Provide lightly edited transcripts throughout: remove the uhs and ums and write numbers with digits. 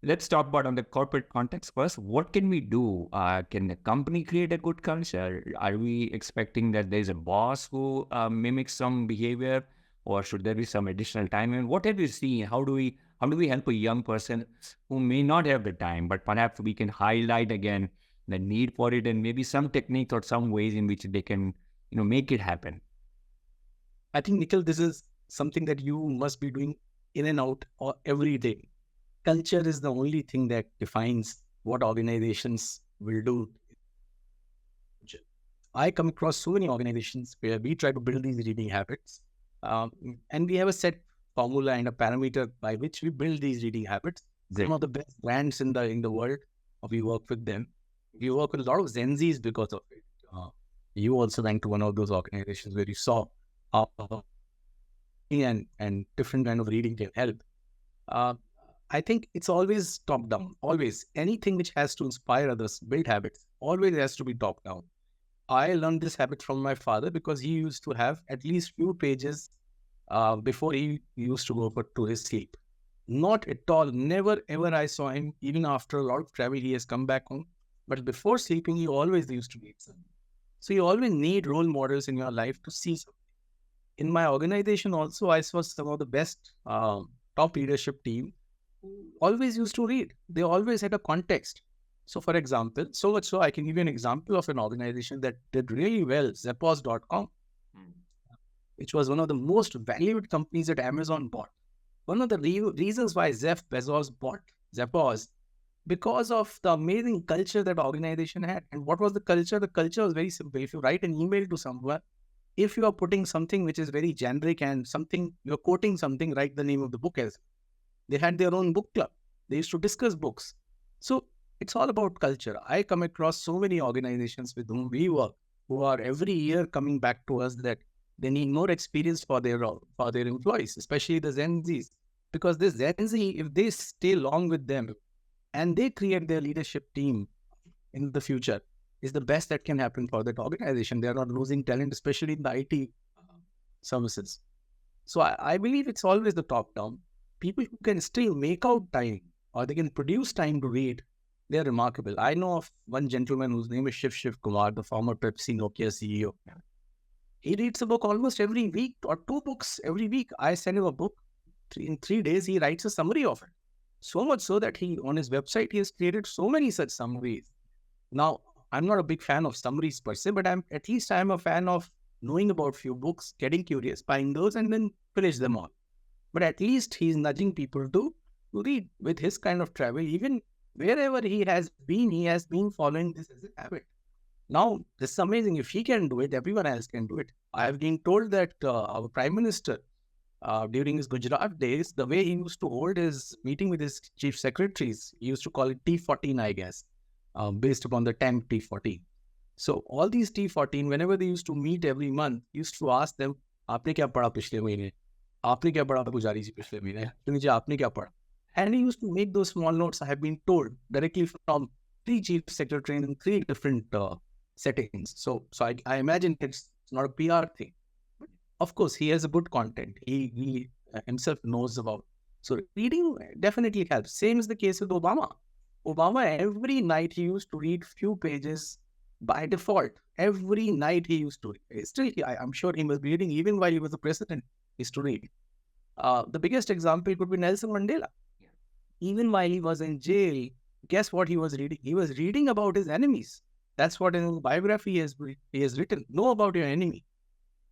Let's talk about on the corporate context first. What can we do? Can the company create a good culture? Are we expecting that there's a boss who mimics some behavior, or should there be some additional time? And what have you seen? How do we help a young person who may not have the time, but perhaps we can highlight again the need for it, and maybe some techniques or some ways in which they can, make it happen. I think, Nikhil, this is something that you must be doing in and out or every day. Culture is the only thing that defines what organizations will do. I come across so many organizations where we try to build these reading habits, um, and we have a set formula and a parameter by which we build these reading habits. Great. Some of the best brands in the world, we work with them. We work with a lot of Gen Zs because of it. You also went to one of those organizations where you saw how and different kind of reading can help. Uh, I think it's always top down. Always anything which has to inspire others, build habits, always has to be top down. I learned this habit from my father because he used to have at least few pages before he used to go to his sleep. Not at all. Never ever I saw him, even after a lot of travel, he has come back home. But before sleeping, he always used to read something. So you always need role models in your life to see something. In my organization also, I saw some of the best top leadership team who always used to read. They always had a context. So for example, so much so I can give you an example of an organization that did really well, Zappos.com, which was one of the most valued companies that Amazon bought. One of the reasons why Jeff Bezos bought Zappos, because of the amazing culture that organization had. And what was the culture? The culture was very simple. If you write an email to someone, if you are putting something which is very generic and something, you're quoting something, write the name of the book as. They had their own book club. They used to discuss books. So it's all about culture. I come across so many organizations with whom we work who are every year coming back to us that they need more experience for their employees, especially the Gen Zs. Because this Gen Z, if they stay long with them and they create their leadership team in the future, is the best that can happen for that organization. They are not losing talent, especially in the IT services. So I believe it's always the top down. People who can still make out time or they can produce time to read, they're remarkable. I know of one gentleman whose name is Shiv Kumar, the former Pepsi Nokia CEO. He reads a book almost every week or 2 books every week. I send him a book. In 3 days, he writes a summary of it. So much so that he, on his website, he has created so many such summaries. Now, I'm not a big fan of summaries per se, but I'm a fan of knowing about few books, getting curious, buying those, and then finish them all. But at least he's nudging people to read with his kind of travel. Even wherever he has been following this as a habit. Now, this is amazing. If he can do it, everyone else can do it. I have been told that our Prime Minister, during his Gujarat days, the way he used to hold his meeting with his chief secretaries, he used to call it T14, I guess, based upon the 10 T14. So all these T14, whenever they used to meet every month, used to ask them, "Aapne kya padha पिछले महीने? Aapne kya padha पुजारी जी पिछले महीने? मुझे आपने क्या पढ़ा?" And he used to make those small notes. I have been told directly from 3 chief secretaries in 3 different settings. So I imagine it's not a PR thing. But of course, he has a good content. He himself knows about. So reading definitely helps. Same is the case with Obama. Obama, every night he used to read few pages by default. Every night he used to read. Still, I'm sure he was reading even while he was the president. He used to read. The biggest example could be Nelson Mandela. Even while he was in jail, guess what he was reading? He was reading about his enemies. That's what in his biography he has written. Know about your enemy.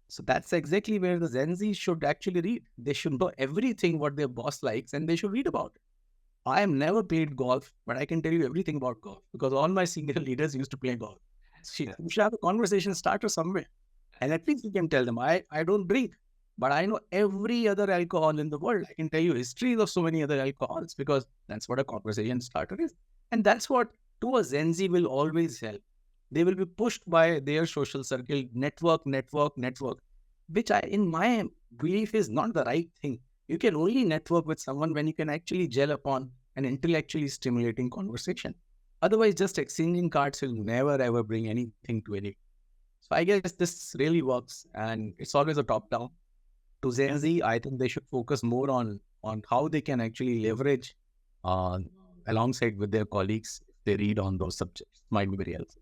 So that's exactly where the Gen Z should actually read. They should know everything what their boss likes and they should read about it. I have never played golf, but I can tell you everything about golf because all my senior leaders used to play golf. So you should have a conversation starter somewhere. And at least you can tell them, I don't drink, but I know every other alcohol in the world. I can tell you histories of so many other alcohols because that's what a conversation starter is. And that's what to a Gen Z will always help. They will be pushed by their social circle, network, which in my belief is not the right thing. You can only network with someone when you can actually gel upon an intellectually stimulating conversation. Otherwise, just exchanging cards will never ever bring anything to any. So I guess this really works and it's always a top-down. To Gen Z, I think they should focus more on how they can actually leverage alongside with their colleagues. They read on those subjects. Might be very helpful.